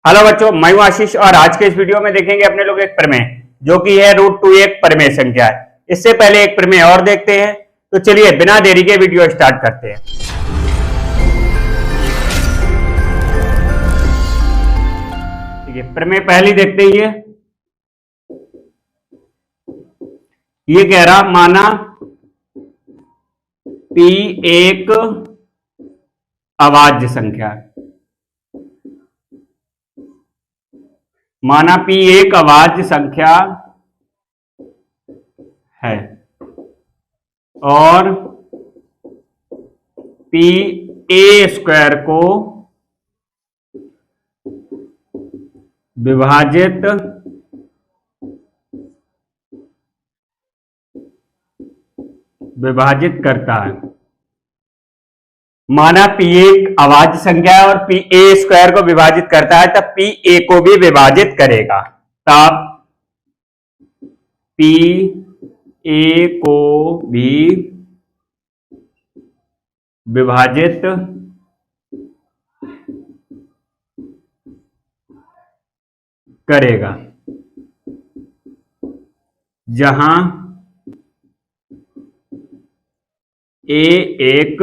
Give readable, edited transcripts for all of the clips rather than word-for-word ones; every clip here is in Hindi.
हेलो बच्चों, मैं हूं आशीष और आज के इस वीडियो में देखेंगे अपने लोग एक प्रमेय जो कि है √2 एक प्रमेय संख्या है। इससे पहले एक प्रमेय और देखते हैं, तो चलिए बिना देरी के वीडियो स्टार्ट करते हैं। ठीक है, प्रमेय पहली देखते ही है। ये कह रहा माना P एक अभाज्य संख्या है। माना P एक अभाज्य संख्या है और P a स्क्वायर को विभाजित करता है। माना P एक अभाज्य संख्या है और P a स्क्वायर को विभाजित करता है, तब P a को भी विभाजित करेगा। तब P a को भी विभाजित करेगा, जहां a एक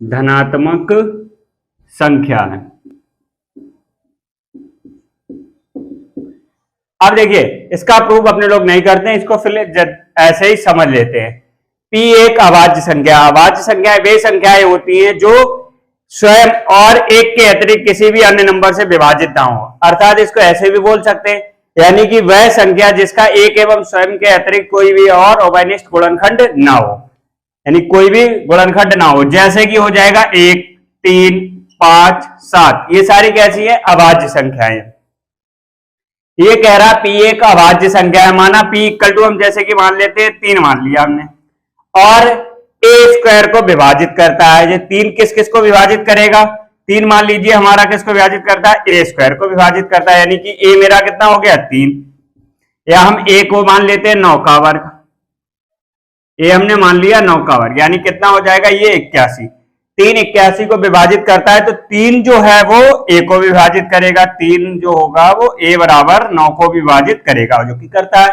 धनात्मक संख्या है। अब देखिए, इसका प्रूफ अपने लोग नहीं करते हैं, इसको फिर ऐसे ही समझ लेते हैं। P एक अभाज्य संख्या, अभाज्य संख्याएं वे संख्याएं होती हैं जो स्वयं और एक के अतिरिक्त किसी भी अन्य नंबर से विभाजित ना हो। अर्थात इसको ऐसे भी बोल सकते हैं, यानी कि वह संख्या जिसका एक एवं स्वयं के अतिरिक्त कोई भी और उभयनिष्ठ गुणनखंड ना हो, यानी कोई भी गुणनखंड ना हो। जैसे कि हो जाएगा 1, 3, 5, 7, ये सारी कैसी है? अभाज्य संख्याएं। ये कह रहा P एक अभाज्य संख्या है। माना P इक्वल टू हम जैसे कि मान लेते हैं 3 मान लिया हमने, और a स्क्वायर को विभाजित करता है। ये 3 किस किस को विभाजित करेगा? 3 मान लीजिए हमारा किसको विभाजित करता है? a स्क्वायर को विभाजित करता है, यानी कि a मेरा कितना हो गया? 3। या हम a को मान लेते हैं 9 का वर्ग, a हमने मान लिया 9 का वर्ग, यानी कितना हो जाएगा? ये 81। 3 81 को विभाजित करता है, तो 3 जो है वो a को विभाजित करेगा, 3 जो होगा वो a बराबर 9 को विभाजित करेगा, जो कि करता है।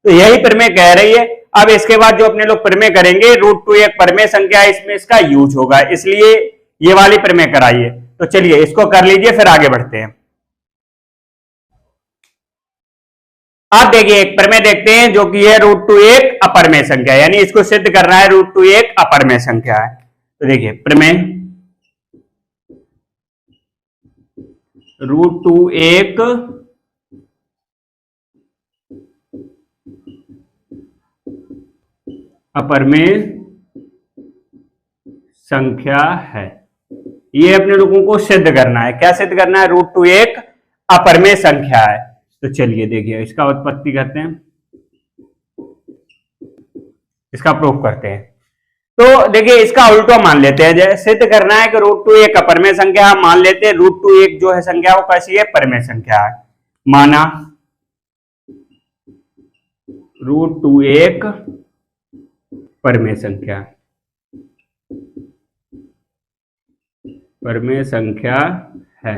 तो यही प्रमेय कह रही है। अब इसके बाद जो अपने लोग प्रमेय करेंगे, √2 एक प्रमेय संख्या है, इसमें इसका यूज होगा, इसलिए ये वाली प्रमेय कराइए। तो चलिए इसको कर लीजिए, फिर आगे बढ़ते हैं। अब देखिए एक प्रमेय देखते हैं जो कि है √2 एक अपरमेय संख्या, यानी इसको सिद्ध करना है √2 एक अपरमेय संख्या है। तो देखिए प्रमेय √2 एक अपरमेय संख्या है। ये अपने लोगों को सिद्ध करना है। क्या सिद्ध करना है? √2 एक अपरमेय संख्या है। तो चलिए देखिए इसका उत्पत्ति करते हैं, इसका प्रूफ करते हैं। तो देखिए इसका उल्टा मान लेते हैं। सिद्ध करना है कि √2 एक अपरमेय संख्या है, मान लेते हैं √2 एक जो है संख्या वो कैसी है? परमेय संख्या है। माना √2 एक परमेय संख्या, परमेय संख्या है।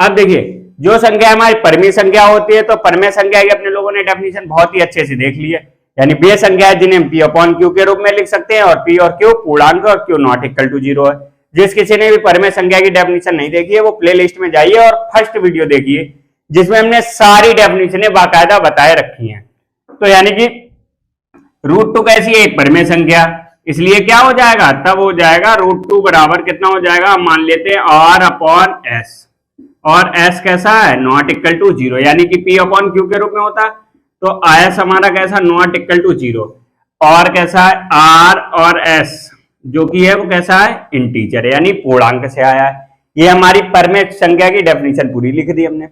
अब देखिए जो संख्या हमारी परमेय संख्या होती है, तो परमेय संख्या की अपने लोगों ने डेफिनेशन बहुत ही अच्छे से देख ली है, यानी वे संख्या है जिन्हें हम P/Q के रूप में लिख सकते हैं, और P और Q पूर्णांक और Q नॉट इक्वल टू 0 है। जिस किसी ने भी परमेय संख्या की डेफिनेशन नहीं देखी है, वो प्लेलिस्ट में जाइए और फर्स्ट वीडियो देखिए, जिसमें हमने सारी डेफिनेशनें बाकायदा बताए रखी हैं। तो यानी कि √2 कैसी है? एक परमेय संख्या, इसलिए क्या हो जाएगा? तब हो जाएगा √2 बराबर कितना हो जाएगा? हम मान लेते हैं R/S, और S कैसा है? नॉट इक्वल टू 0, यानी कि P/Q के रूप में होता है। तो S हमारा कैसा? नॉट इक्वल टू 0, और कैसा है? R और S जो कि है वो कैसा है? इंटीजर है, यानी पूर्णांक से आया है। ये हमारी परमेय संख्या की डेफिनेशन पूरी लिख दी हमने।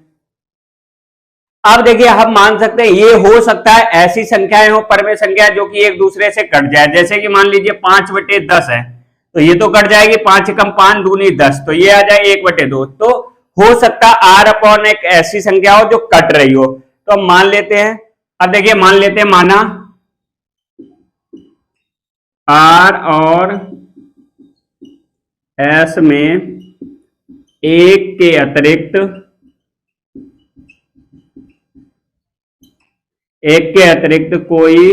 अब देखिए हम मान सकते हैं ये हो सकता है ऐसी संख्याएं हो परमेय संख्या जो कि एक दूसरे से कट जाए। जैसे कि मान लीजिए 5/10 है, तो ये तो कट जाएगी, 5 एकम 5 दूनी 10, तो ये आ जाए 1/2। तो हो सकता R/ एक ऐसी संख्या हो जो कट रही हो, तो हम मान लेते हैं। अब देखिए मान लेते हैं, माना R और एस में एक के अतिरिक्त कोई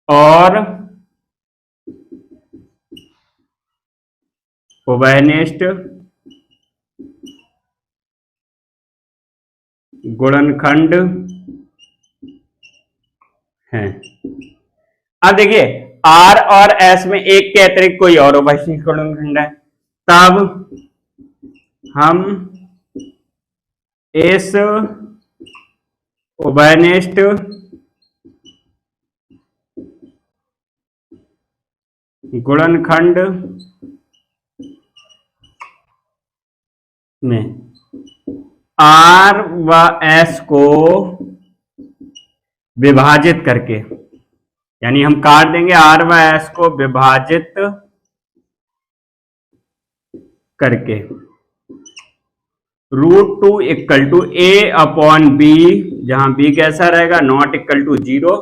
और उभयनिष्ठ गुणनखंड है। अब देखिए आर और एस में एक के अतिरिक्त कोई और उभयनिष्ठ गुणनखंड है, तब हम इस उभयनिष्ठ गुणनखंड में आर व एस को विभाजित करके, यानी हम काट देंगे आर व एस को विभाजित करके √2 equal to a upon b, जहां बी कैसा रहेगा नॉट इक्वल टू 0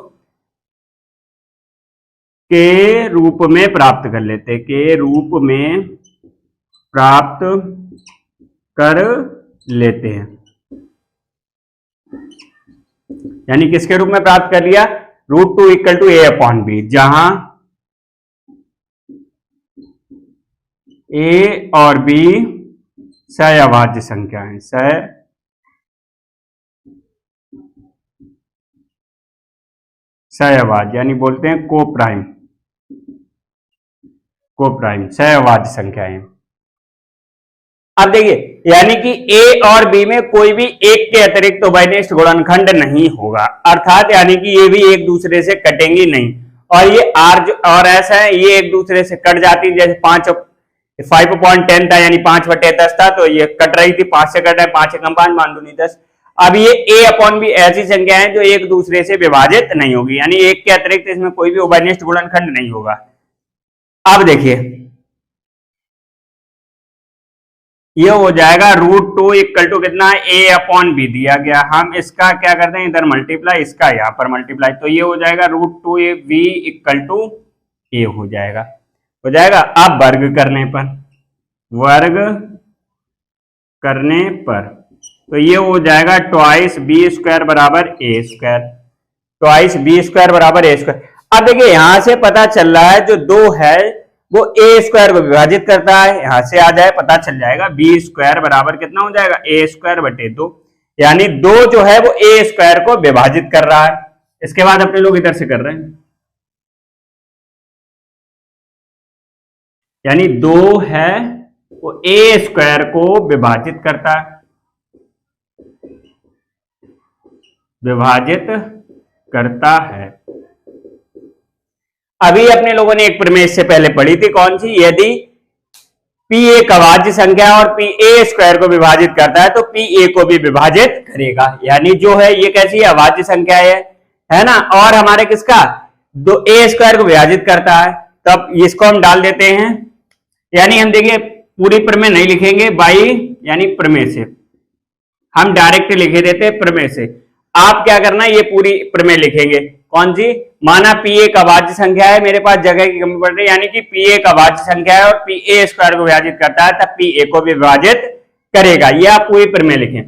के रूप में प्राप्त कर लेते, के रूप में प्राप्त कर लेते हैं। यानी किसके रूप में प्राप्त कर लिया, √2 equal to a upon b, जहां ए और बी सहअभाज्य संख्या है, सहअभाज्य यानी बोलते हैं को प्राइम सहअभाज्य संख्या है। अब देखिए यानी कि ए और बी में कोई भी एक के अतिरिक्त उभयनिष्ठ गुणनखंड नहीं होगा, अर्थात यानी कि ये भी एक दूसरे से कटेंगी नहीं, और ये आर और एस है ये एक दूसरे से कट जाती, जैसे 5/10 था यानी 5/10 था, तो ये कट रही थी, 5 से कट रहा है, 5 से कम 5 मान दूनी 10। अब ये ए अपॉन बी ऐसी संख्या है जो एक दूसरे से विभाजित नहीं होगी, यानी एक के अतिरिक्त इसमें कोई भी उभयनिष्ठ गुणनखंड नहीं होगा। अब देखिए ये हो जाएगा √2 इक्वल टू कितना है, ए अपॉन बी दिया गया, हम इसका क्या करते हैं इधर मल्टीप्लाई, इसका यहां पर मल्टीप्लाई, तो ये हो जाएगा √2 बी इक्वल टू ए हो जाएगा। अब वर्ग करने पर तो ये हो जाएगा ट्वाइस बी स्क्वायर बराबर ए स्क्वायर, अब देखिए यहां से पता चल रहा है जो 2 है वो ए स्क्वायर को विभाजित करता है, यहां से आ जाए पता चल जाएगा बी स्क्वायर बराबर कितना हो जाएगा, ए स्क्वायर बटे 2, यानी 2 जो है वो ए स्क्वायर को विभाजित कर रहा है। इसके बाद अपने लोग इधर से कर रहे हैं, यानी 2 है वो ए स्क्वायर को विभाजित करता है। अभी अपने लोगों ने एक प्रमेय से पहले पढ़ी थी, कौन सी, यदि P एक अभाज्य संख्या और P a स्क्वायर को विभाजित करता है तो P a को भी विभाजित करेगा, यानी जो है ये कैसी है, अभाज्य संख्या है ना, और हमारे किसका a स्क्वायर को विभाजित करता है, तब इसको हम डाल देते हैं, यानी हम देखिए पूरी प्रमेय नहीं लिखेंगे बाई यानी प्रमेय से, हम डायरेक्ट लिखे देते हैं प्रमेय से। आप क्या करना है, ये पूरी प्रमेय लिखेंगे, कौन सी, माना P एक अभाज्य संख्या है, मेरे पास जगह की कमी पड़ रही है, यानी कि P एक अभाज्य संख्या है और P a स्क्वायर को विभाजित करता है तब P a को भी विभाजित करेगा, ये आप पूरी प्रमेय लिखें।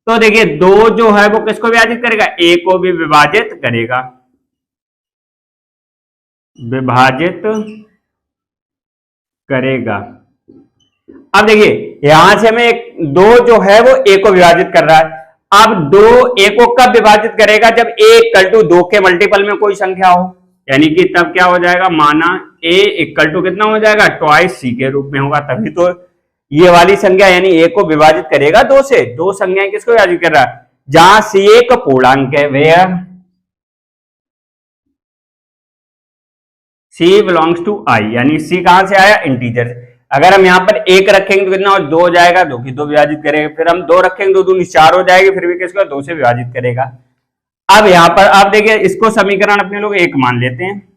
तो देखिए 2 जो है वो किसको विभाजित करेगा, a को भी विभाजित करेगा। अब देखिए यहां से हमें 2 जो है वो a को विभाजित कर रहा है, अब 2 a को कब विभाजित करेगा, जब a इक्वल टू 2 के मल्टीपल में कोई संख्या हो, यानी कि तब क्या हो जाएगा, माना a इक्वल टू कितना हो जाएगा, ट्वाइस c के रूप में होगा, तभी तो ये वाली संख्या यानी a को विभाजित करेगा 2 से। 2 संख्याएं किसको विभाजित कर रहा है, जहां c एक पूर्णांक है, where c belongs to i, यानी c कहां से आया, इंटीजर से। अगर हम यहाँ पर 1 रखेंगे तो कितना हो, 2 हो जाएगा, 2 की 2 विभाजित करेगा, फिर हम 2 रखेंगे 2 दूनी 4 हो जाएगी, फिर भी किसको 2 से विभाजित करेगा। अब यहाँ पर आप देखिए इसको समीकरण अपने लोग 1 मान लेते हैं।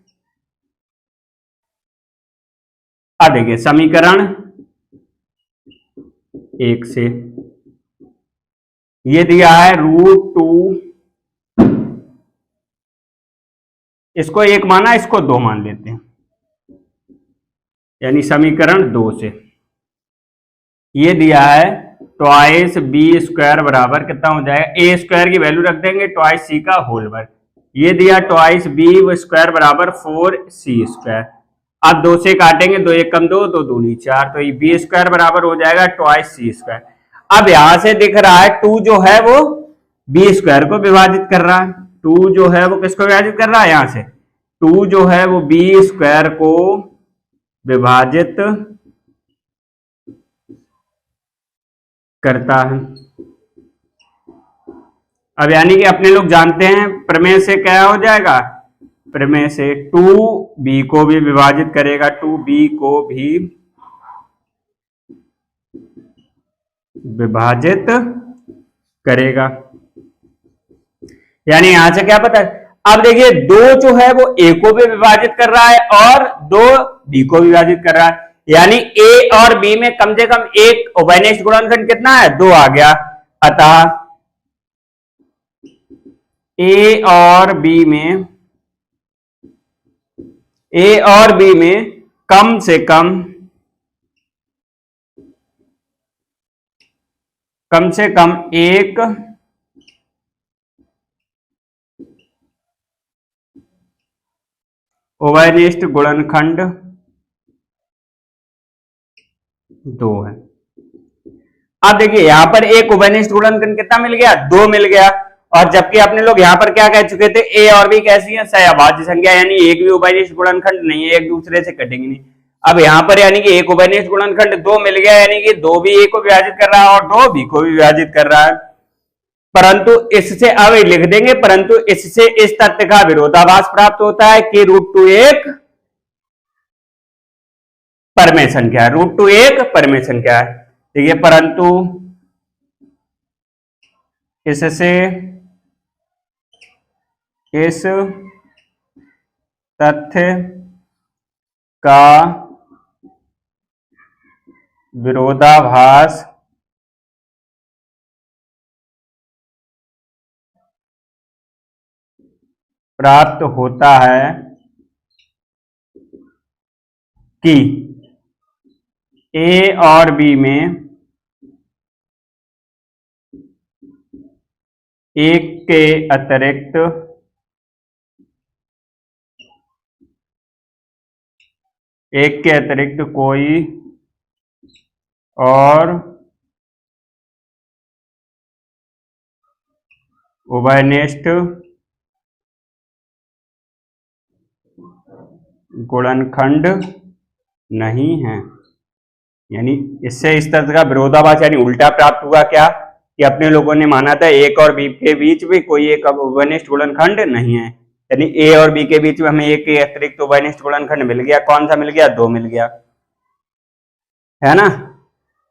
अब देखिए समीकरण 1 से ये दिया है √2, इसको 1 माना, इसको 2 मान लेते हैं, यानी समीकरण 2 से ये दिया है ट्वाइस बी स्क्वायर बराबर कितना हो जाएगा, ए स्क्वायर की वैल्यू रख देंगे ट्वाइस सी का होल वर्ग। ये दिया ट्वाइस बी स्क्वायर बराबर 4c स्क्वायर। अब 2 से काटेंगे, 2 1 कम 2, 2 दूनी 4, तो ये बी स्क्वायर बराबर हो जाएगा ट्वाइस सी स्क्वायर। अब यहां से दिख रहा है 2 जो है वो बी स्क्वायर को विभाजित कर रहा है, 2 जो है वो किसको विभाजित कर रहा है, यहां से 2 जो है वो बी स्क्वायर को विभाजित करता है। अब यानी कि अपने लोग जानते हैं प्रमेय से क्या हो जाएगा, प्रमेय से 2b को भी विभाजित करेगा, 2b को भी विभाजित करेगा। यानी यहां से क्या पता है, अब देखिए 2 जो है वो a को भी विभाजित कर रहा है और 2 b को भी विभाजित कर रहा है, यानी a और b में कम से कम एक उभयनिष्ठ गुणनखंड कितना है, 2 आ गया। अतः a और b में कम से कम एक उभयनिष्ठ गुणनखंड 2 है। अब देखिए यहां पर एक उभयनिष्ठ गुणनखंड कितना मिल गया, 2 मिल गया। और जबकि अपने लोग यहां पर क्या कह चुके थे, ए और बी कैसी है, सहअभाज्य संख्या, यानी एक भी उभयनिष्ठ गुणनखंड नहीं है, एक दूसरे से कटेंगे नहीं। अब यहां पर यानी कि एक उभयनिष्ठ गुणनखंड 2 मिल गया, यानी कि 2 भी ए को विभाजित कर रहा है और 2 बी को भी विभाजित कर रहा है। परंतु इससे अब लिख देंगे, परंतु इससे इस तथ्य का विरोधाभास प्राप्त होता है कि √2 एक परमेय संख्या है, √2 एक परमेय संख्या है। ठीक है, परंतु इससे इस तथ्य का विरोधाभास प्राप्त होता है कि ए और बी में एक के अतिरिक्त कोई और उभयनिष्ठ गुणनखंड नहीं है। यानी इससे इस तरह का विरोधाभास यानी उल्टा प्राप्त हुआ क्या, कि अपने लोगों ने माना था एक और बी के बीच में कोई एक उभयनिष्ठ गुणनखंड नहीं है, यानी ए और बी के बीच में हमें एक के अतिरिक्त उभयनिष्ठ गुणनखंड मिल गया। कौन सा मिल गया, 2 मिल गया, है ना।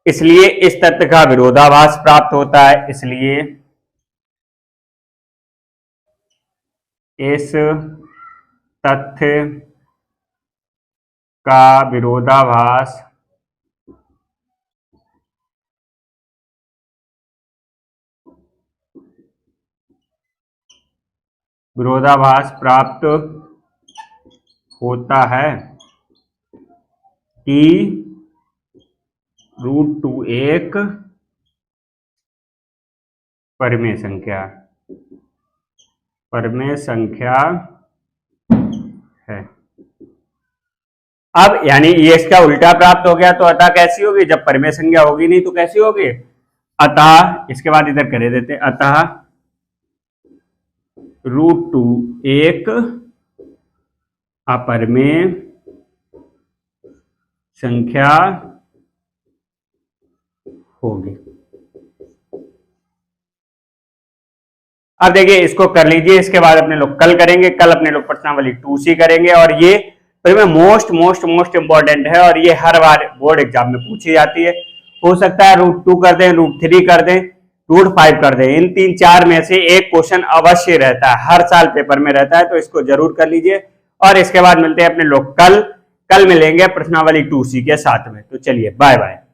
इसलिए इस तथ्य का विरोधाभास प्राप्त होता है, इसलिए इस तथ्य का विरोधाभास प्राप्त होता है कि √2 एक परमेय संख्या है। अब यानी ये इसका उल्टा प्राप्त हो गया, तो अतः कैसी होगी, जब परमेय संख्या होगी नहीं तो कैसी होगी, अतः इसके बाद इधर करे देते, अतः √2 एक अपरमेय संख्या होगी। अब देखिए इसको कर लीजिए, इसके बाद अपने लोग कल करेंगे, कल अपने लोग प्रश्नावली 2C करेंगे। और ये मोस्ट इंपॉर्टेंट है और ये हर बार बोर्ड एग्जाम में पूछी जाती है। हो सकता है √2 कर दें, √3 कर दें, √5 कर दें, इन 3-4 में से एक क्वेश्चन अवश्य रहता है, हर साल पेपर में रहता है, तो इसको जरूर कर लीजिए। और इसके बाद मिलते हैं अपने लोग कल मिलेंगे प्रश्नावली 2C के साथ में। तो चलिए बाय बाय।